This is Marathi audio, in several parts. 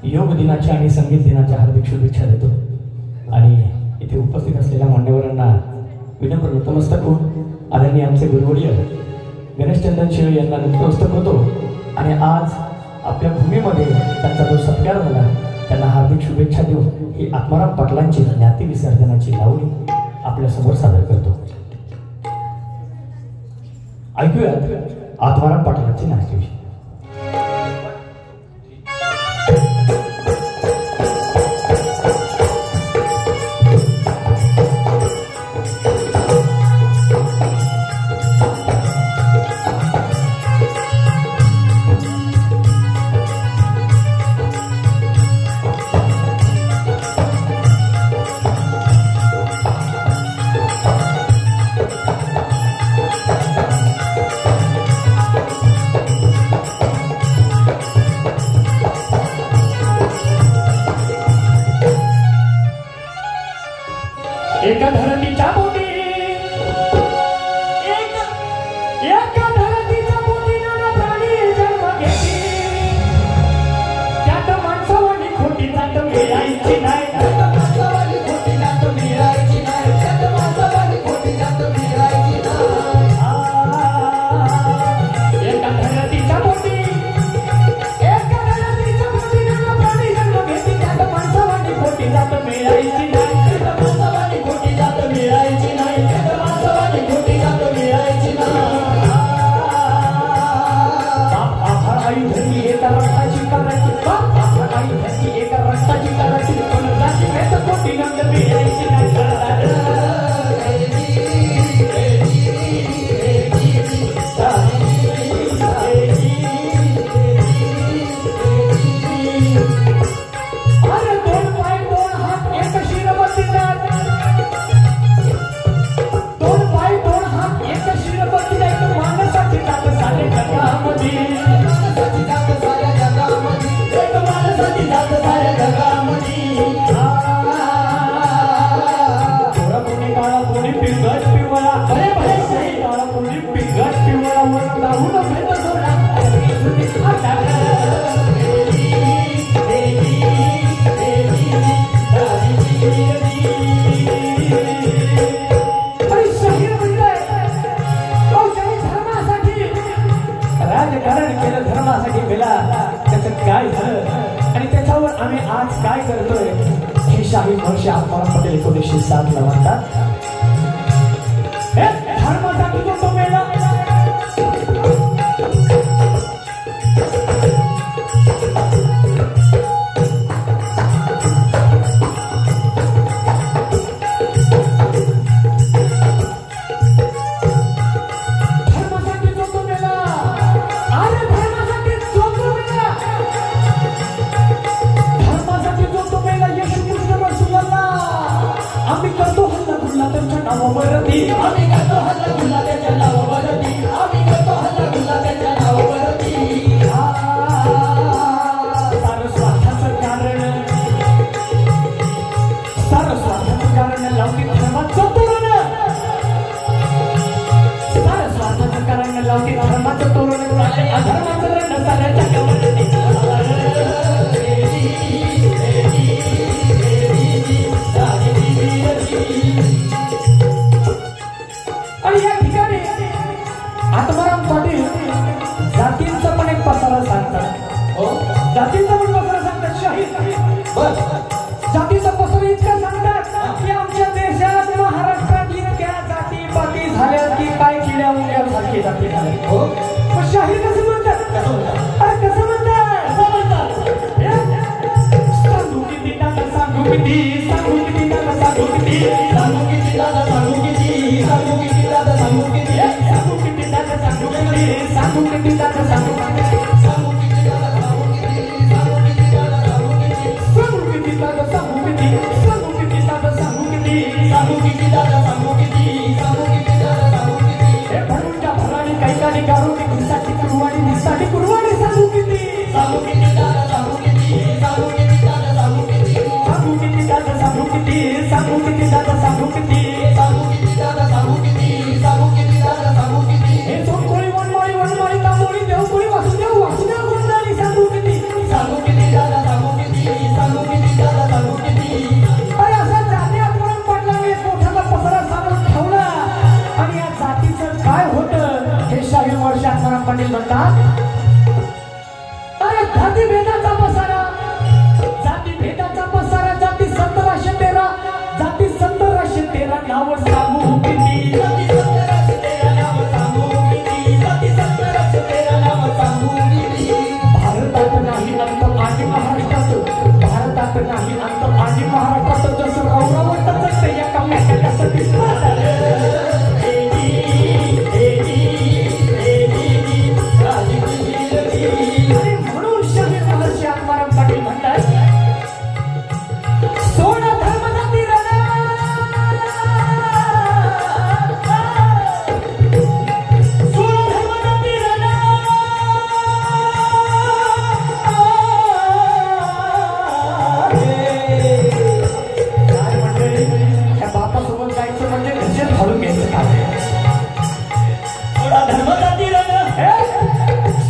योग दिनाच्या आणि संगीत दिनाच्या हार्दिक शुभेच्छा देतो आणि इथे उपस्थित असलेल्या मान्यवरांना विनम्र नतमस्तक होऊन आदरणीय आमचे गुरुवर्य गणेशचंदन शिळे यांना नतमस्तक होतो आणि आज आपल्या भूमीमध्ये त्यांचा जो सत्कार झाला त्यांना हार्दिक शुभेच्छा देऊन ही आत्माराम पाटलांची ज्ञाती विसर्जनाची लावणी आपल्या समोर सादर करतो। ऐकूयात आत्माराम पाटलांची नाट्यविषय। एका धरतीच्या पोटी एका धरतीच्या पोटी नाना प्राणी जन्म घेती त्यात माणसावानी खोटी जात मिळायची नाही माणसावानी खोटी जात मिळायची नाही त्यात माणसावानी खोटी जात मिळायची नाही एका धरतीच्या पोटी नाना प्राणी जन्म घेती त्यात माणसावानी खोटी जात मिळायची नाही राजकारण केलं धर्मासाठी केला त्याचं काय झालं आणि त्याच्यावर आम्ही आज काय करतोय हे शाही वर्ष आत्माराम पटेल 1907 ला म्हणतात धर्मासाठी जो तो मेला आम्ही करतो हल्ला गुल्ला त्याच्या नावावरती आम्ही करतो हल्ला गुल्ला त्याच्या नावावरती आम्ही करतो हल्ला गुल्ला त्याच्या नावावरती सारं स्वार्थाचं कारण लावती धर्माचं तोरण सारं स्वार्थाचं कारण लावती धर्माचं तोरण अधर्माचं रण साऱ्या जगावरती आणि या ठिकाणी आत्माराम पाटील जातींचा पण एक पसारा सांगतात जातींचा पण पसारा सांगतात शाहीर जातीचा पसारा इतका सांगतात की आमच्या देशात महाराष्ट्रात इतक्या जाती पाती झाल्या की काय किड्या मुंग्या सारखी जाती झाल्या पण शाहीर कसं म्हणतात अरे कसं म्हणतात सांगू किती दादा सांगू किती सांगू किती दादा सांगू किती सांगू किती दादा सांगू किती सांगू किती दादा सांगू किती सांगू किती दादा सांगू किती सांगू किती दादा सांगू किती सांगू किती दादा सांगू किती सांगू किती सांगू किती दादा सांगू किती सांगू किती दादा सांगू किती सांगू किती दादा सांगू किती सांगू किती दादा सांगू किती हे भरूनच्या भराने काही गाडी गारून निघसाठी कुरवाडी निघसाठी कुरवाडी जाती भेदाचा पसारा, जाती भेदाचा पसारा, जाती 1713, जाती 1713 नाव सांगू किती, जाती 1713 नाव सांगू किती, जाती 1713 नाव सांगू किती. भारतात नाही अंत आणि महाराष्ट्रात, भारतात नाही अंत आणि महाराष्ट्रात जसं रौरवत जगते या कम्याच्या म्हणून शहीद महर्षी आत्माराम पाटील म्हणतात सोड धर्म जाती रण, सोड धर्म जाती रण, काय मंडळी या बापासोबत जायचं म्हणजे घशात घालून घ्यायचं काम आहे. सोडा धर्म जाती रण,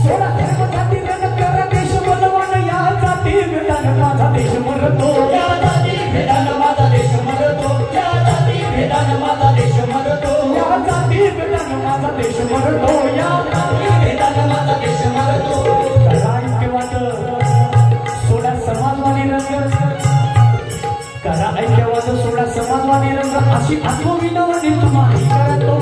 सोडा धर्म जाती रण, करा देश बलवान या जाती भेदान माझा देश मरतो, या जाती भेदान माझा देश मरतो, या जाती भेदान माझा देश मरतो, या जाती भेदान माझा देश मरतो, या जाती भेदान माझा देश मरतो. करा ऐक्यवाद, सोडा समाजवादी रंग, करा ऐक्यवाद, सोडा समाजवादी रंग, अशी आत्मविनवणी तुम्हाला करतो.